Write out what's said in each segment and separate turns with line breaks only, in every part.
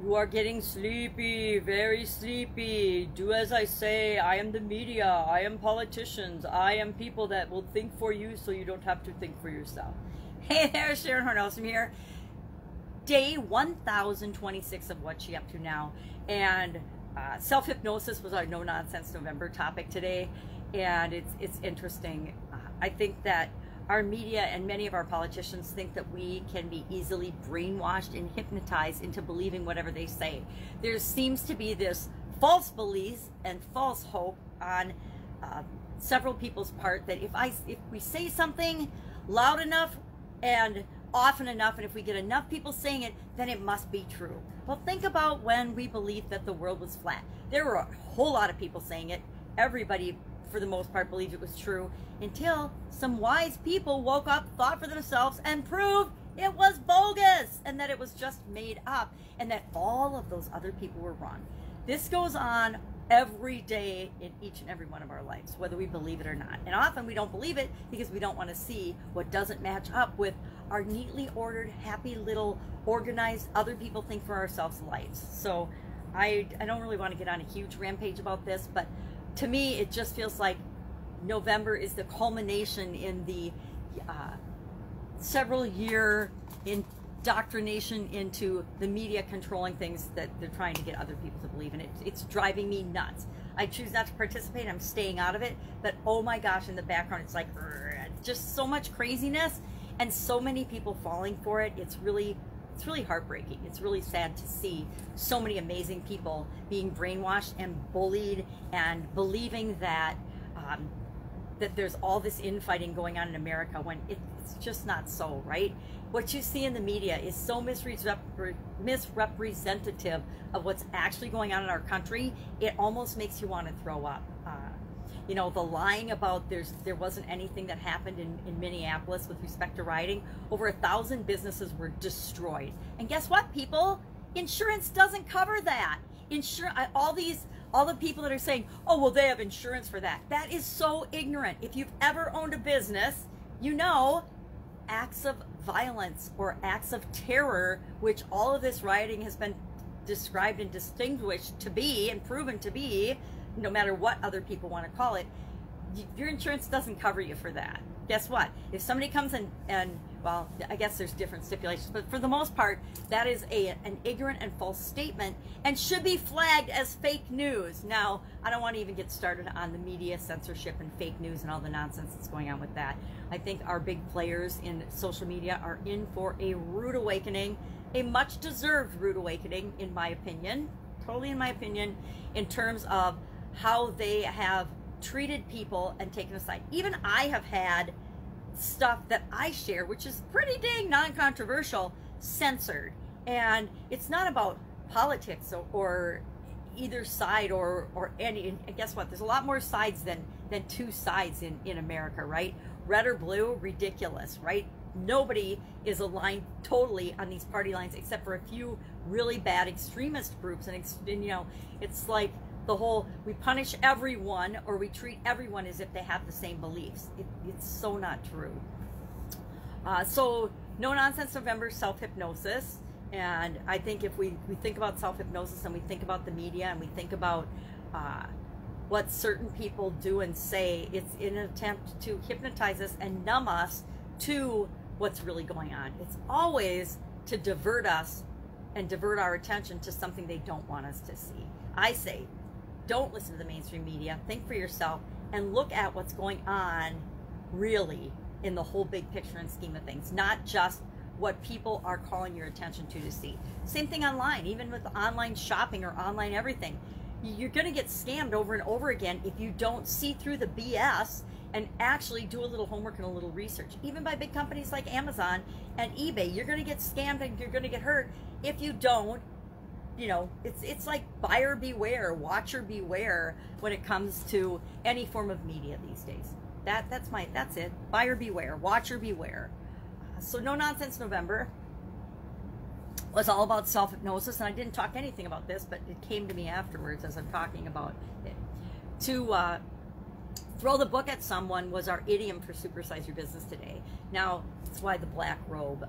You are getting sleepy, very sleepy. Do as I say. I am the media. I am politicians. I am people that will think for you so you don't have to think for yourself. Hey there, Sharon Horne-Ellstrom here. Day 1026 of What's She Up To Now. And self-hypnosis was our no-nonsense November topic today. And it's interesting. I think that our media and many of our politicians think that we can be easily brainwashed and hypnotized into believing whatever they say. There seems to be this false belief and false hope on several people's part that if we say something loud enough and often enough, and if we get enough people saying it, then it must be true. Well, think about when we believed that the world was flat. There were a whole lot of people saying it. Everybody, for the most part, believed it was true until some wise people woke up, thought for themselves, and proved it was bogus and that it was just made up and that all of those other people were wrong. This goes on every day in each and every one of our lives, whether we believe it or not. And often we don't believe it because we don't want to see what doesn't match up with our neatly ordered, happy little organized, other people think for ourselves lives. So I don't really want to get on a huge rampage about this, but to me, it just feels like November is the culmination in the several year indoctrination into the media controlling things that they're trying to get other people to believe in. It's driving me nuts. I choose not to participate. I'm staying out of it. But oh my gosh, in the background, it's like just so much craziness and so many people falling for it. It's really heartbreaking. It's really sad to see so many amazing people being brainwashed and bullied and believing that that there's all this infighting going on in America when it's just not so, right? What you see in the media is so misrepresentative of what's actually going on in our country, it almost makes you want to throw up. You know, the lying about there wasn't anything that happened in Minneapolis with respect to rioting. Over 1,000 businesses were destroyed. And guess what, people? Insurance doesn't cover that. All the people that are saying, oh, well, they have insurance for that. That is so ignorant. If you've ever owned a business, you know acts of violence or acts of terror, which all of this rioting has been described and distinguished to be and proven to be, no matter what other people want to call it, your insurance doesn't cover you for that. Guess what? If somebody comes and well, I guess there's different stipulations, but for the most part, that is an ignorant and false statement and should be flagged as fake news. Now, I don't want to even get started on the media censorship and fake news and all the nonsense that's going on with that. I think our big players in social media are in for a rude awakening, a much deserved rude awakening, in my opinion, totally in my opinion, in terms of how they have treated people and taken aside. Even I have had stuff that I share, which is pretty dang non-controversial, censored. And it's not about politics or either side or any, and guess what? There's a lot more sides than two sides in America, right? Red or blue, ridiculous, right? Nobody is aligned totally on these party lines except for a few really bad extremist groups. And you know, it's like the whole, we punish everyone or we treat everyone as if they have the same beliefs. It's so not true. So no nonsense November, self-hypnosis. And I think if we think about self-hypnosis and we think about the media and we think about what certain people do and say, it's in an attempt to hypnotize us and numb us to what's really going on. It's always to divert us and divert our attention to something they don't want us to see. I say, don't listen to the mainstream media. Think for yourself and look at what's going on really in the whole big picture and scheme of things, not just what people are calling your attention to see. Same thing online, even with online shopping or online everything. You're going to get scammed over and over again if you don't see through the BS and actually do a little homework and a little research. Even by big companies like Amazon and eBay, you're going to get scammed and you're going to get hurt if you don't. You know, it's like buyer beware, watcher beware when it comes to any form of media these days. That's it. Buyer beware, watcher beware. So no nonsense November was all about self-hypnosis, and I didn't talk anything about this, but it came to me afterwards as I'm talking about it. To throw the book at someone was our idiom for supersize your business today. Now, that's why the black robe.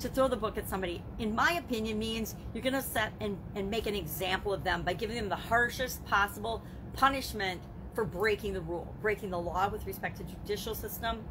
to throw the book at somebody, in my opinion, means you're going to set and make an example of them by giving them the harshest possible punishment for breaking the rule, breaking the law with respect to judicial system,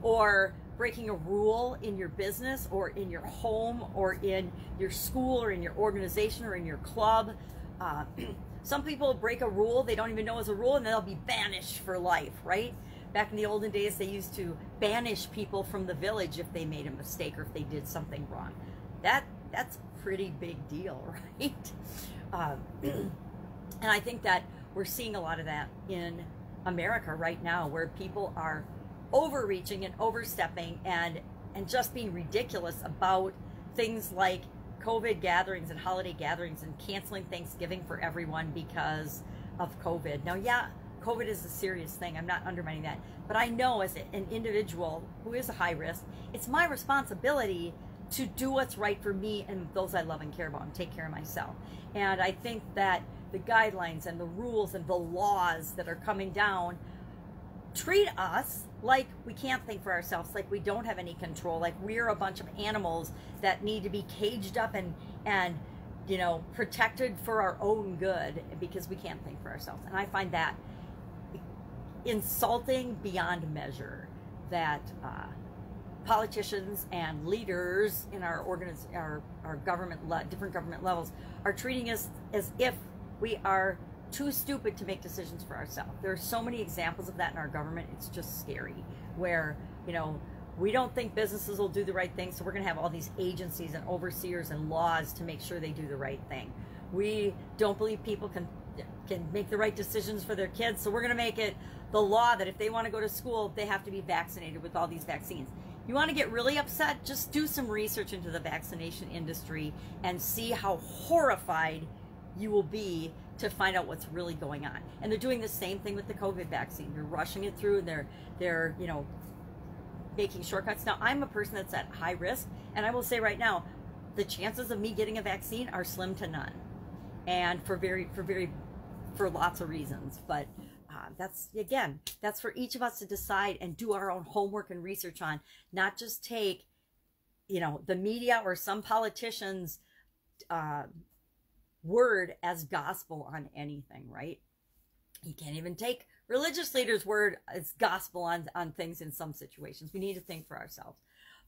or breaking a rule in your business or in your home or in your school or in your organization or in your club. Some people break a rule they don't even know is a rule, and they'll be banished for life, right? Back in the olden days, they used to banish people from the village if they made a mistake or if they did something wrong. That's a pretty big deal, right? And I think that we're seeing a lot of that in America right now, where people are overreaching and overstepping and just being ridiculous about things like COVID gatherings and holiday gatherings and canceling Thanksgiving for everyone because of COVID. Now, yeah, COVID is a serious thing. I'm not undermining that. But I know as an individual who is a high risk, it's my responsibility to do what's right for me and those I love and care about and take care of myself. And I think that the guidelines and the rules and the laws that are coming down treat us like we can't think for ourselves, like we don't have any control, like we're a bunch of animals that need to be caged up and you know, protected for our own good because we can't think for ourselves. And I find that insulting beyond measure, that politicians and leaders in our government, different government levels, are treating us as if we are too stupid to make decisions for ourselves. There are so many examples of that in our government. It's just scary, where, you know, we don't think businesses will do the right thing, so we're going to have all these agencies and overseers and laws to make sure they do the right thing. We don't believe people can make the right decisions for their kids, so we're going to make it the law that if they want to go to school, they have to be vaccinated with all these vaccines. You want to get really upset? Just do some research into the vaccination industry and see how horrified you will be to find out what's really going on. And they're doing the same thing with the COVID vaccine. They're rushing it through, and they're you know, making shortcuts. Now, I'm a person that's at high risk, and I will say right now, the chances of me getting a vaccine are slim to none, and for lots of reasons. But that's for each of us to decide and do our own homework and research on, not just take, you know, the media or some politicians' word as gospel on anything, right? You can't even take religious leaders' word as gospel on things in some situations. We need to think for ourselves.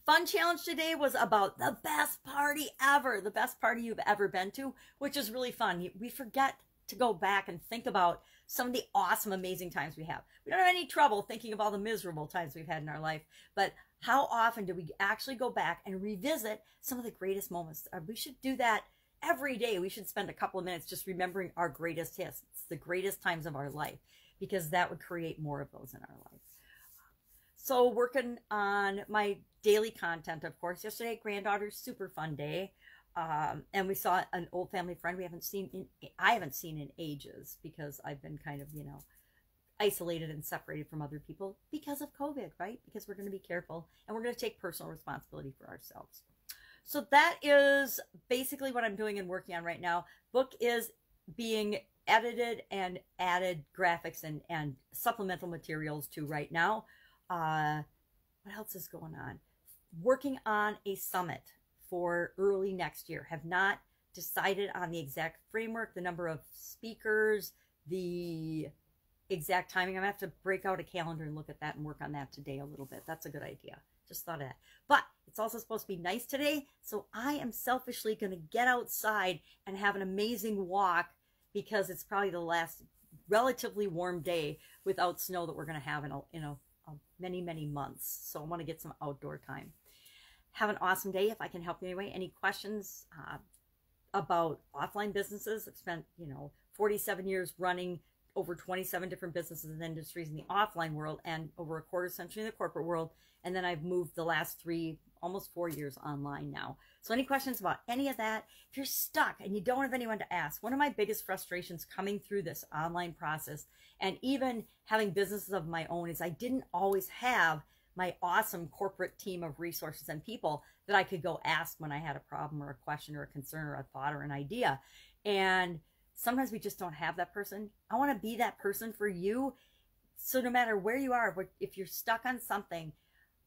Fun challenge today was about the best party ever, the best party you've ever been to, which is really fun. We forget to go back and think about some of the awesome, amazing times we have. We don't have any trouble thinking of all the miserable times we've had in our life, but how often do we actually go back and revisit some of the greatest moments? We should do that every day. We should spend a couple of minutes just remembering our greatest hits, the greatest times of our life, because that would create more of those in our life. So working on my daily content, of course. Yesterday, granddaughter's super fun day. And we saw an old family friend I haven't seen in ages, because I've been kind of, you know, isolated and separated from other people because of COVID, right? Because we're going to be careful and we're going to take personal responsibility for ourselves. So that is basically what I'm doing and working on right now. Book is being edited and added graphics and supplemental materials to right now. What else is going on? Working on a summit for early next year. Have not decided on the exact framework, the number of speakers, the exact timing. I'm going to have to break out a calendar and look at that and work on that today a little bit. That's a good idea. Just thought of that. But it's also supposed to be nice today, so I am selfishly going to get outside and have an amazing walk, because it's probably the last relatively warm day without snow that we're going to have in many, many months. So I want to get some outdoor time. Have an awesome day. If I can help you anyway. Any questions about offline businesses? I've spent, 47 years running over 27 different businesses and industries in the offline world, and over a quarter century in the corporate world. And then I've moved the last almost 4 years online now. So any questions about any of that? If you're stuck and you don't have anyone to ask, one of my biggest frustrations coming through this online process, and even having businesses of my own, is I didn't always have my awesome corporate team of resources and people that I could go ask when I had a problem or a question or a concern or a thought or an idea. And sometimes we just don't have that person. I want to be that person for you. So no matter where you are, if you're stuck on something,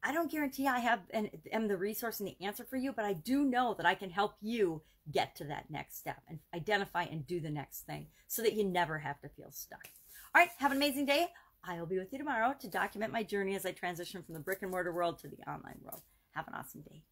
I don't guarantee I have and am the resource and the answer for you, but I do know that I can help you get to that next step and identify and do the next thing so that you never have to feel stuck. All right, have an amazing day. I'll be with you tomorrow to document my journey as I transition from the brick and mortar world to the online world. Have an awesome day.